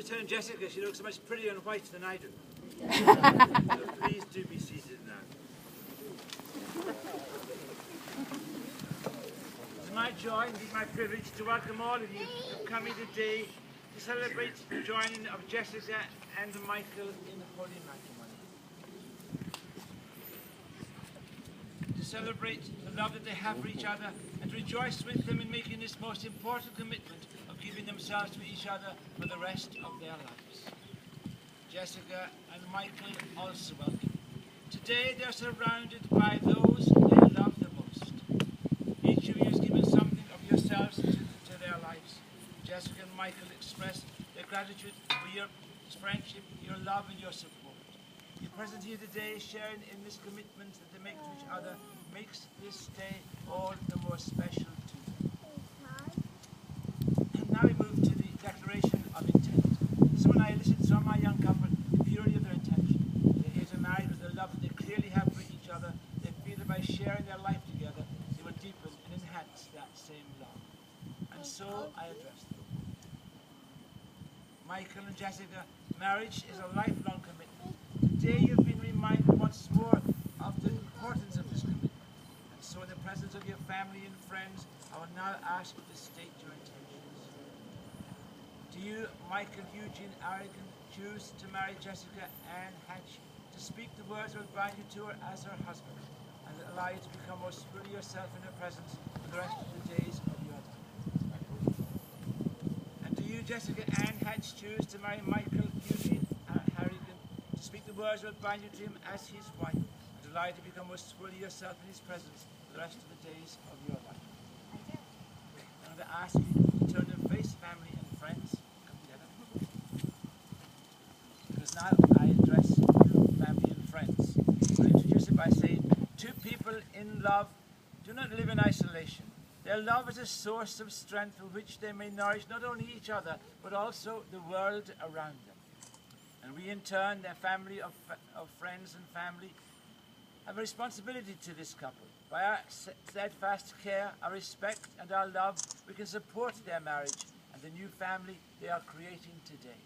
was telling Jessica she looks much prettier in white than I do. So please do be seated now. It's my joy, indeed my privilege, to welcome all of you who have come here today to celebrate the joining of Jessica and Michael in holy matrimony. To celebrate the love that they have for each other and to rejoice with them in making this most important commitment of giving themselves to each other for the rest of their lives. Jessica and Michael also welcome. Today they are surrounded by those they love the most. Each of you has given something of yourselves to their lives. Jessica and Michael express their gratitude for your friendship, your love and your support. Your presence here today, sharing in this commitment that they make to each other, makes this day all the more special to them. And now we move to the declaration of intent. This is when I listened to my young couple, the purity of their intention. They're here to marry with the love that they clearly have for each other. They feel that by sharing their life together, they will deepen and enhance that same love. And so I address them. Michael and Jessica, marriage is a lifelong commitment. Today you've been reminded once more of the importance of this commitment. And so in the presence of your family and friends, I will now ask you to state your intentions. Do you, Michael Eugene Aragon, choose to marry Jessica Ann Hatch, to speak the words that will bind you to her as her husband, and allow you to become most fully yourself in her presence for the rest of the days of your life? And do you, Jessica Ann Hatch, choose to marry Michael Eugene Harrigan, to speak the words that will bind you to him as his wife, and allow you to become most fully yourself in his presence for the rest of the days of your life? I do. I'm going to ask you to turn and face family and friends. Come together. Because now I address you, family and friends. I'll introduce it by saying, two people in love do not live in isolation. Their love is a source of strength with which they may nourish not only each other, but also the world around them. And we in turn, their family of friends and family, have a responsibility to this couple. By our steadfast care, our respect and our love, we can support their marriage and the new family they are creating today.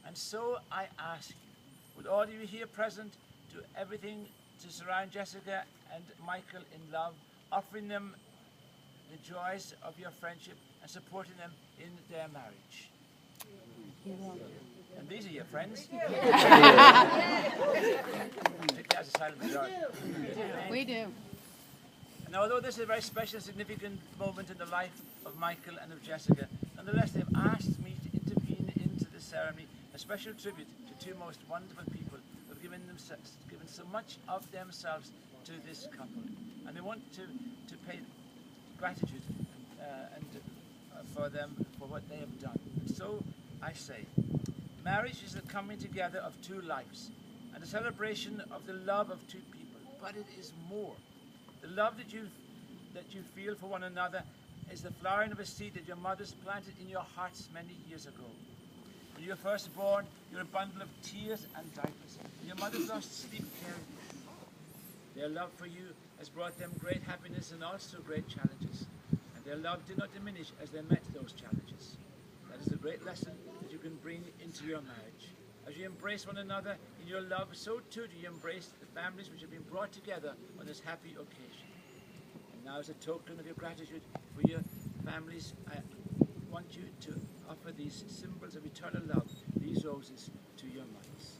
And so I ask you, would all of you here present do everything to surround Jessica and Michael in love, offering them the joys of your friendship and supporting them in their marriage? And these are your friends. Take that as a silent majority. We do. And although this is a very special and significant moment in the life of Michael and of Jessica, nonetheless they've asked me to intervene into the ceremony, a special tribute to two most wonderful people who have given so much of themselves to this couple. And they want to pay gratitude for them, for what they have done. And so I say, marriage is the coming together of two lives and a celebration of the love of two people. But it is more. The love that you feel for one another is the flowering of a seed that your mothers planted in your hearts many years ago. When you were first born, you were a bundle of tears and diapers. And your mothers lost sleep caring for you. Their love for you has brought them great happiness and also great challenges. And their love did not diminish as they met those challenges. That is a great lesson that you can bring into your marriage. As you embrace one another in your love, so too do you embrace the families which have been brought together on this happy occasion. And now, as a token of your gratitude for your families, I want you to offer these symbols of eternal love, these roses, to your mothers.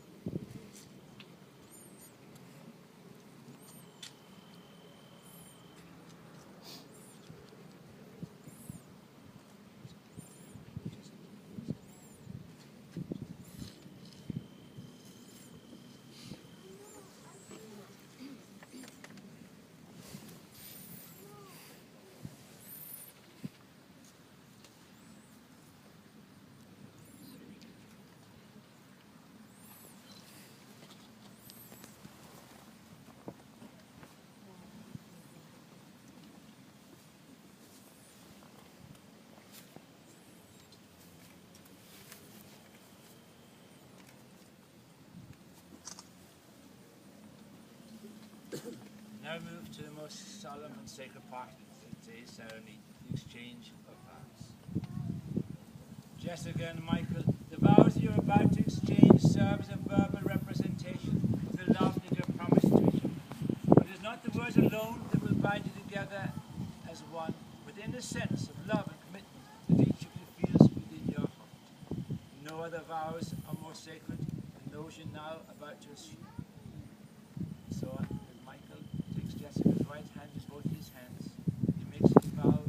Now move to the most solemn and sacred part of today's ceremony, the exchange of vows. Jessica and Michael, the The vows you're about to exchange serve as a verbal representation of the love that you're promised to each other. But it is not the words alone that will bind you together as one, but in the sense of love and commitment that each of you feels within your heart. No other vows are more sacred than those you're now about to assume. So, as Michael takes Jessica's right hand in both his hands, he makes his vow.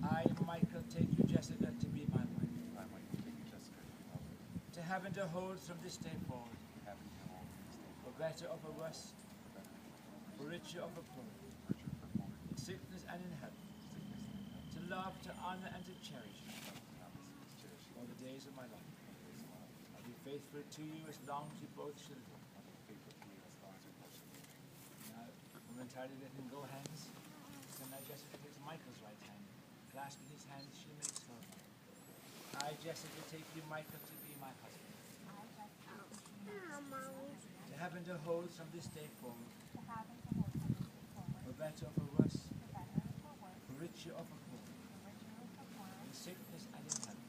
I, Michael, take you, Jessica, to be my wife. I, Michael, take you, Jessica, to be my wife. To have and to hold from this day forward. To have and to hold from this day For forward. better or for worse. For better or for worse. For richer or for poorer. For richer or for poorer. In sickness and in health. Sickness and in health. To love, to honor, and to cherish you. To love, to honor, and to cherish you. All the days of my life. All the days of my life. I'll be faithful to you as long as you both shall live. I'll be faithful to you as long as we both shall live. Now, momentarily let him go hands. So now Jessica takes Michael's right hand. Clasping his hands, she makes her vow. I, Jessica, take you, Michael, to be my husband. To have and to hold from this day forward. For better or for worse. For richer or for poorer. In sickness and in health.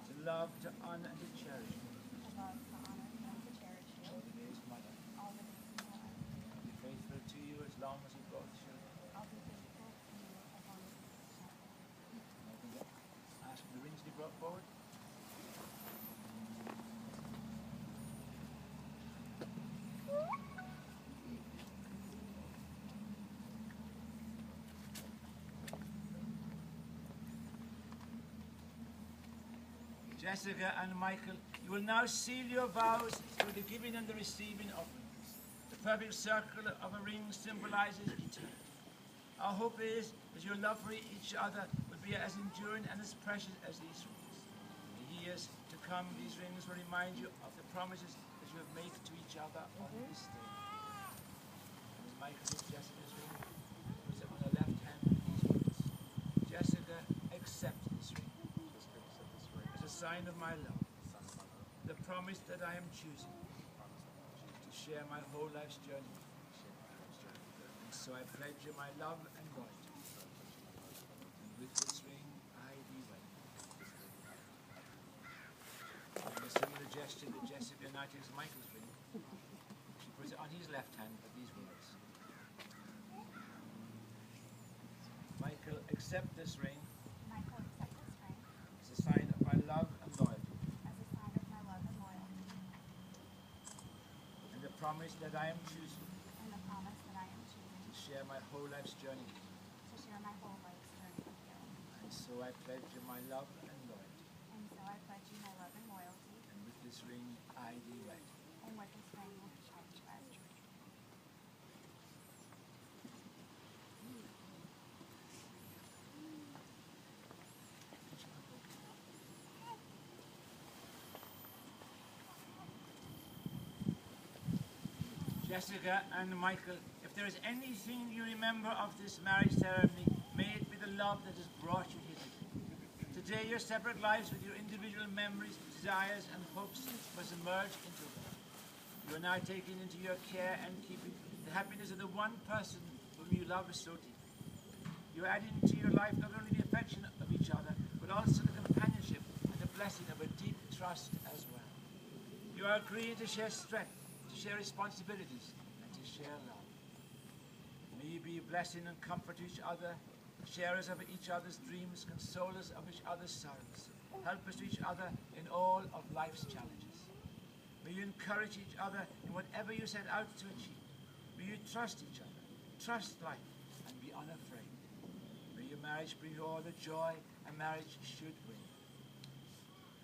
To love, to honor, and to cherish you. All the days of my life. I'll be faithful to you as long as we both shall live. Ask the rings to be brought forward. Jessica and Michael, you will now seal your vows through the giving and the receiving of rings. The perfect circle of a ring symbolizes eternity. Our hope is that your love for each other will be as enduring and as precious as these rings. In the years to come, these rings will remind you of the promises that you have made to each other on this day. As Michael takes Jessica's ring, puts it on her left hand with these words. Jessica, accept this ring Jessica, accept this ring as a sign of my love, as a sign of my love. the promise that I am choosing Promise that I will choose to share my whole life's journey. to share my life's journey with you. And so I pledge you my love and loyalty. So I pledge you my love and loyalty. And with this ring, I be wed. This ring, I will be wedded. In a similar gesture that Jessica now takes Michael's ring, she puts it on his left hand with these words. Michael, accept this ring as a sign of my love and loyalty, and the promise that I am choosing to share my whole life's journey with you. And so I pledge you my love and loyalty, and with this ring I be wed. Jessica and Michael, if there is anything you remember of this marriage ceremony, may it be the love that has brought you here. Today, your separate lives with your individual memories, desires, and hopes must emerge into one. You are now taking into your care and keeping the happiness of the one person whom you love so deeply. You are adding to your life not only the affection of each other, but also the companionship and the blessing of a deep trust as well. You are agreeing to share strength, to share responsibilities, and to share love. May you be a blessing and comfort to each other, sharers of each other's dreams, consolers of each other's sorrows, helpers to each other in all of life's challenges. May you encourage each other in whatever you set out to achieve. May you trust each other, trust life, and be unafraid. May your marriage bring you all the joy a marriage should bring.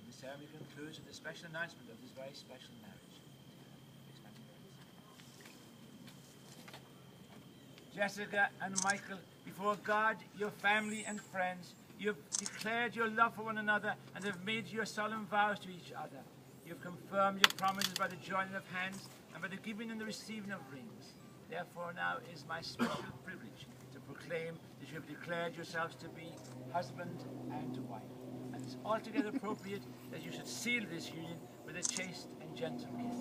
And the ceremony concludes with a special announcement of this very special marriage. Jessica and Michael, before God, your family and friends, you have declared your love for one another and have made your solemn vows to each other. You have confirmed your promises by the joining of hands and by the giving and the receiving of rings. Therefore now is my special privilege to proclaim that you have declared yourselves to be husband and wife. And it's altogether appropriate that you should seal this union with a chaste and gentle kiss.